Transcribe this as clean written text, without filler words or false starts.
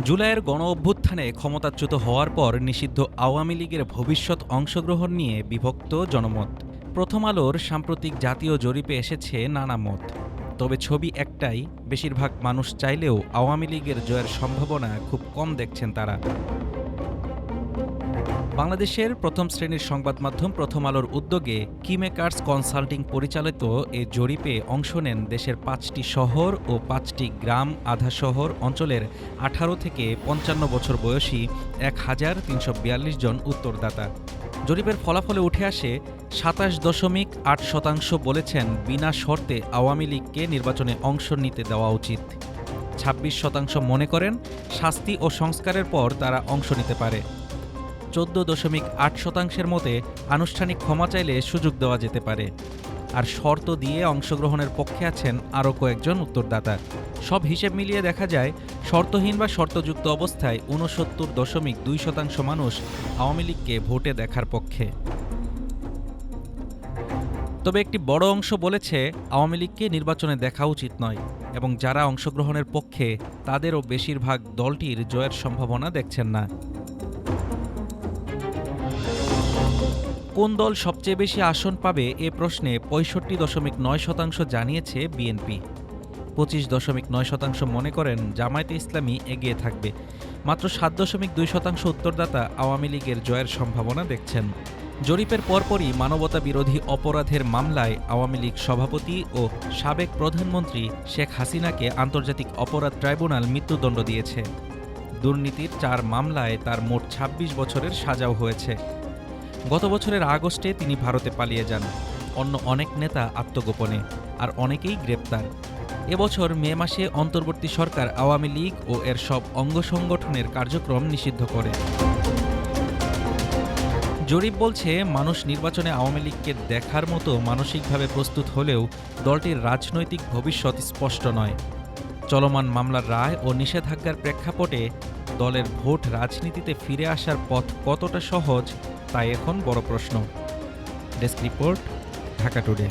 জুলাইয়ের গণঅভ্যুত্থানে ক্ষমতাচ্যুত হওয়ার পর নিষিদ্ধ আওয়ামী লীগের ভবিষ্যৎ অংশগ্রহণ নিয়ে বিভক্ত জনমত। প্রথম আলোর সাম্প্রতিক জাতীয় জরিপে এসেছে নানা মত। তবে ছবি একটাই, বেশিরভাগ মানুষ চাইলেও আওয়ামী লীগের জয়ের সম্ভাবনা খুব কম দেখছেন তারা। বাংলাদেশের প্রথম শ্রেণীর সংবাদ মাধ্যম প্রথম আলোর উদ্যোগে কিমেকার্স কনসাল্টিং পরিচালিত এ জরিপে অংশ নেন দেশের ৫টি শহর ও ৫টি গ্রাম আধা শহর অঞ্চলের ১৮ থেকে ৫৫ বছর বয়সী ১,৩৪২ জন উত্তরদাতা। জরিপের ফলাফলে উঠে আসে ২৭.৮% বলেছেন বিনা শর্তে আওয়ামী লীগকে নির্বাচনে অংশ নিতে দেওয়া উচিত। ২৬% মনে করেন শাস্তি ও সংস্কারের পর তারা অংশ নিতে পারে। ১৪.৮% মতে আনুষ্ঠানিক ক্ষমা চাইলে সুযোগ দেওয়া যেতে পারে। আর শর্ত দিয়ে অংশগ্রহণের পক্ষে আছেন আরও কয়েকজন উত্তরদাতা। সব হিসেব মিলিয়ে দেখা যায় শর্তহীন বা শর্তযুক্ত অবস্থায় ৬৯.২% মানুষ আওয়ামী লীগকে ভোটে দেখার পক্ষে। তবে একটি বড় অংশ বলেছে আওয়ামী লীগকে নির্বাচনে দেখা উচিত নয়, এবং যারা অংশগ্রহণের পক্ষে তাদেরও বেশিরভাগ দলটির জয়ের সম্ভাবনা দেখছেন না। কোন দল সবচেয়ে বেশি আসন পাবে এ প্রশ্নে ৬৫.৯% জানিয়েছে বিএনপি। ২৫.৯% মনে করেন জামায়াতে ইসলামী এগিয়ে থাকবে। মাত্র ৭.২% উত্তরদাতা আওয়ামী লীগের জয়ের সম্ভাবনা দেখছেন। জরিপের পরপরই মানবতা বিরোধী অপরাধের মামলায় আওয়ামী লীগ সভাপতি ও সাবেক প্রধানমন্ত্রী শেখ হাসিনাকে আন্তর্জাতিক অপরাধ ট্রাইব্যুনাল মৃত্যুদণ্ড দিয়েছে। দুর্নীতির ৪ মামলায় তার মোট ২৬ বছরের সাজাও হয়েছে। গত বছরের আগস্টে তিনি ভারতে পালিয়ে যান। অন্য অনেক নেতা আত্মগোপনে, আর অনেকেই গ্রেপ্তার। এবছর মে মাসে অন্তর্বর্তী সরকার আওয়ামী লীগ ও এর সব অঙ্গ সংগঠনের কার্যক্রম নিষিদ্ধ করে। জরিপ বলছে মানুষ নির্বাচনে আওয়ামী লীগকে দেখার মতো মানসিকভাবে প্রস্তুত হলেও দলটির রাজনৈতিক ভবিষ্যৎ স্পষ্ট নয়। চলমান মামলার রায় ও নিষেধাজ্ঞার প্রেক্ষাপটে দলের ভোট রাজনীতিতে ফিরে আসার পথ কতটা সহজ, তাই এখন বড় প্রশ্ন। Desk report, Dhaka today.